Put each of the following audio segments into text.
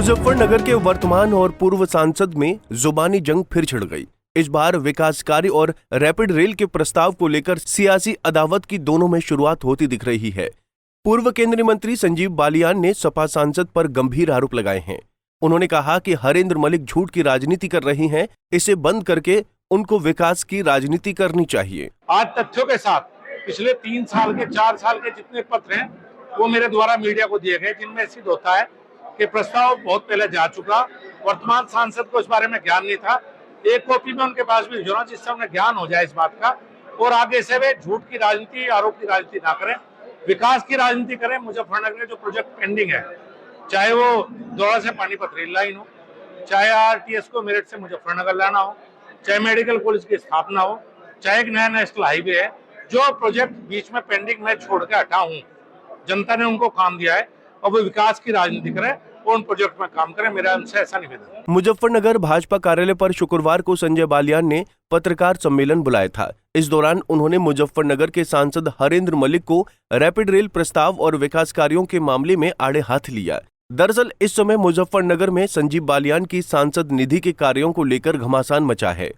मुजफ्फरनगर के वर्तमान और पूर्व सांसद में जुबानी जंग फिर छिड़ गई। इस बार विकास कार्य और रैपिड रेल के प्रस्ताव को लेकर सियासी अदावत की दोनों में शुरुआत होती दिख रही है। पूर्व केंद्रीय मंत्री संजीव बालियान ने सपा सांसद पर गंभीर आरोप लगाए हैं। उन्होंने कहा कि हरेंद्र मलिक झूठ की राजनीति कर रही हैं, इसे बंद करके उनको विकास की राजनीति करनी चाहिए। आज तथ्यों के साथ पिछले 3 साल के 4 साल के जितने पत्र हैं वो मेरे द्वारा मीडिया को दिए गए, जिनमें सिद्ध होता है कि प्रस्ताव बहुत पहले जा चुका। वर्तमान सांसद को इस बारे में ज्ञान नहीं था। एक कॉपी में उनके पास भी भिजवाना जिससे उन्हें ज्ञान हो जाए इस बात का, और आगे से वे झूठ की राजनीति, आरोप की राजनीति ना करें, विकास की राजनीति करें। मुजफ्फरनगर में जो प्रोजेक्ट पेंडिंग है, चाहे वो दौड़ा से पानीपत रेल लाइन हो, चाहे आरटीएस को मेरठ से मुजफ्फरनगर लाना हो, चाहे मेडिकल कॉलेज की स्थापना हो, चाहे एक नया नेशनल हाईवे है, जो प्रोजेक्ट बीच में पेंडिंग में छोड़ के हटा हूं, जनता ने उनको काम दिया है और वो विकास की राजनीति करें और उन प्रोजेक्ट में काम करें। मेरा उनसे ऐसा निवेदन है। मुजफ्फरनगर भाजपा कार्यालय पर शुक्रवार को संजय बालियान ने पत्रकार सम्मेलन बुलाया था। इस दौरान उन्होंने मुजफ्फरनगर के सांसद हरेंद्र मलिक को रैपिड रेल प्रस्ताव और विकास कार्यों के मामले में आड़े हाथ लिया। दरअसल इस समय मुजफ्फरनगर में संजीव बालियान की सांसद निधि के कार्यों को लेकर घमासान मचा है।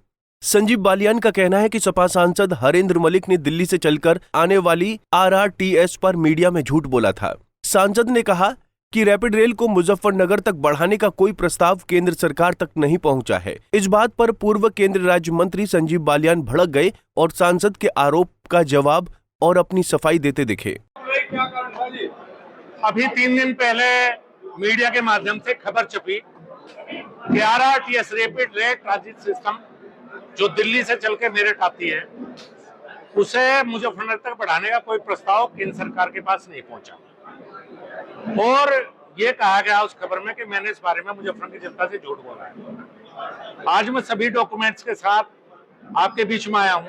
संजीव बालियान का कहना है कि सपा सांसद हरेंद्र मलिक ने दिल्ली से चलकर आने वाली RRTS पर मीडिया में झूठ बोला था। सांसद ने कहा कि रैपिड रेल को मुजफ्फरनगर तक बढ़ाने का कोई प्रस्ताव केंद्र सरकार तक नहीं पहुंचा है। इस बात पर पूर्व केंद्रीय राज्य मंत्री संजीव बालियान भड़क गए और सांसद के आरोप का जवाब और अपनी सफाई देते दिखे। अभी 3 दिन पहले मीडिया के माध्यम से खबर छपी कि RRTS rapid rail transit system जो दिल्ली से चल के मेरठ आती है, उसे मुजफ्फरनगर तक बढ़ाने का कोई प्रस्ताव केंद्र सरकार के पास नहीं पहुंचा। और ये कहा गया उस खबर में कि मैंने इस बारे में मुजफ्फरनगर की जनता से झूठ बोला है। आज मैं सभी डॉक्यूमेंट्स के साथ आपके बीच में आया हूं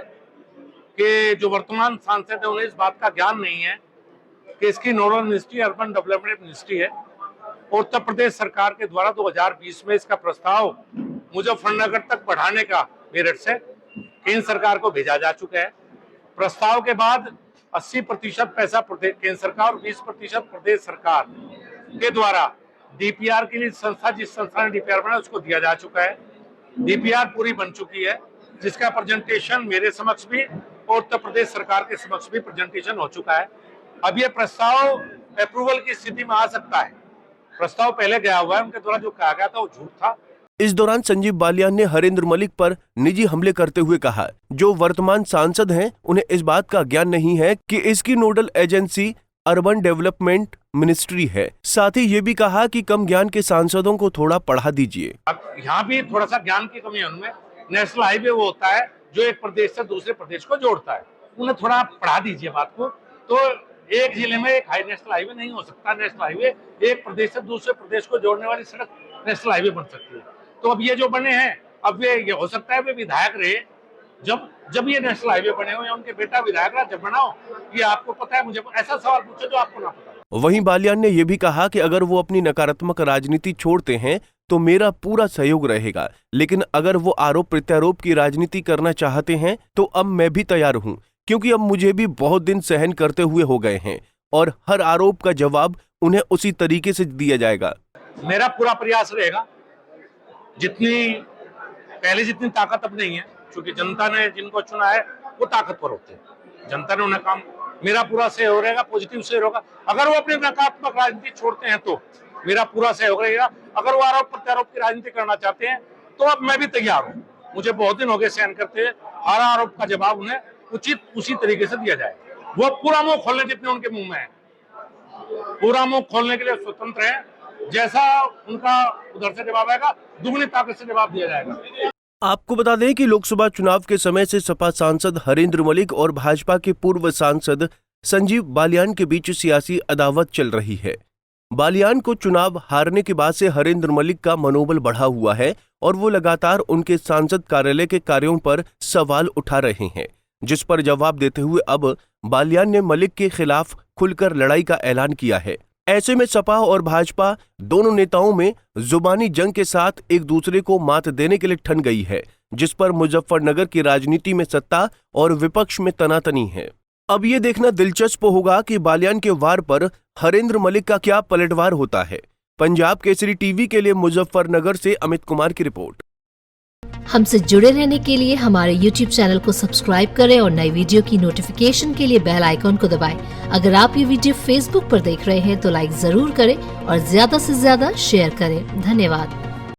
कि जो वर्तमान सांसद है उन्हें इस बात का ज्ञान नहीं है कि इसकी nodal ministry urban development ministry है। उत्तर प्रदेश सरकार के द्वारा 2020 में इसका प्रस्ताव मुजफ्फरनगर तक बढ़ाने का मेरठ से केंद्र सरकार को भेजा जा चुका है। प्रस्ताव के बाद 80% पैसा केंद्र सरकार और 20% प्रदेश सरकार के द्वारा डीपीआर के लिए जिस संस्था ने डीपीआर बनाया उसको दिया जा चुका है। डीपीआर पूरी बन चुकी है, जिसका प्रेजेंटेशन मेरे समक्ष भी और उत्तर प्रदेश सरकार के समक्ष भी प्रेजेंटेशन हो चुका है। अब ये प्रस्ताव अप्रूवल की स्थिति में आ सकता है। प्रस्ताव पहले गया हुआ है, उनके द्वारा जो कहा गया था वो झूठ था। इस दौरान संजीव बालियान ने हरेंद्र मलिक पर निजी हमले करते हुए कहा, जो वर्तमान सांसद हैं उन्हें इस बात का ज्ञान नहीं है कि इसकी nodal agency urban development ministry है। साथ ही ये भी कहा कि कम ज्ञान के सांसदों को थोड़ा पढ़ा दीजिए। अब यहाँ भी थोड़ा सा ज्ञान की कमी है उनमें। नेशनल हाईवे वो होता है जो एक प्रदेश से दूसरे प्रदेश को जोड़ता है, उन्हें थोड़ा पढ़ा दीजिए बात को। तो एक जिले में एक नेशनल हाईवे नहीं हो सकता। नेशनल हाईवे एक प्रदेश से दूसरे प्रदेश को जोड़ने वाली सड़क नेशनल हाईवे बन सकती है। तो अब ये जो बने हैं, अब ये हो सकता है वे विधायक रहे जब ये नेशनल हाईवे बने हुए, उनके बेटा विधायक रहा जब बनाओ, ये आपको पता है। मुझे ऐसा सवाल पूछो जो आपको ना पता। वहीं बालियान ने यह भी कहा कि अगर वो अपनी नकारात्मक राजनीति छोड़ते हैं तो मेरा पूरा सहयोग रहेगा, लेकिन अगर वो आरोप प्रत्यारोप की राजनीति करना चाहते हैं तो अब मैं भी तैयार हूँ, क्योंकि अब मुझे भी बहुत दिन सहन करते हुए हो गए हैं और हर आरोप का जवाब उन्हें उसी तरीके से दिया जाएगा। मेरा पूरा प्रयास रहेगा। जितनी ताकत अब नहीं है, क्योंकि जनता ने जिनको चुना है वो ताकतवर होते हैं। जनता ने उन्हें काम, मेरा पूरा सहयोग रहेगा, पॉजिटिव सहयोग होगा। अगर वो अपनी नकारात्मक राजनीति छोड़ते हैं तो मेरा पूरा सहयोग रहेगा। अगर वो आरोप प्रत्यारोप की राजनीति करना चाहते हैं तो अब मैं भी तैयार हूँ। मुझे बहुत दिन हो गए सहन करते हुए। हर आरोप का जवाब उन्हें उचित उसी तरीके से दिया जाएगा। वो पूरा मुंह खोलने जितने उनके मुंह में है, पूरा मुंह खोलने के लिए स्वतंत्र है। जैसा उनका उधर से जवाब आएगा, दुगनी ताकत से जवाब दिया जाएगा। आपको बता दें कि लोकसभा चुनाव के समय से सपा सांसद हरेंद्र मलिक और भाजपा के पूर्व सांसद संजीव बालियान के बीच सियासी अदावत चल रही है। बालियान को चुनाव हारने के बाद से हरेंद्र मलिक का मनोबल बढ़ा हुआ है और वो लगातार उनके सांसद कार्यालय के कार्यों पर सवाल उठा रहे हैं, जिस पर जवाब देते हुए अब बालियान ने मलिक के खिलाफ खुलकर लड़ाई का ऐलान किया है। ऐसे में सपा और भाजपा दोनों नेताओं में जुबानी जंग के साथ एक दूसरे को मात देने के लिए ठन गई है, जिस पर मुजफ्फरनगर की राजनीति में सत्ता और विपक्ष में तनातनी है। अब ये देखना दिलचस्प होगा कि बालियान के वार पर हरेंद्र मलिक का क्या पलटवार होता है। पंजाब केसरी टीवी के लिए मुजफ्फरनगर से अमित कुमार की रिपोर्ट। हमसे जुड़े रहने के लिए हमारे YouTube चैनल को सब्सक्राइब करें और नई वीडियो की नोटिफिकेशन के लिए बेल आइकॉन को दबाएं। अगर आप ये वीडियो Facebook पर देख रहे हैं तो लाइक जरूर करें और ज्यादा से ज्यादा शेयर करें। धन्यवाद।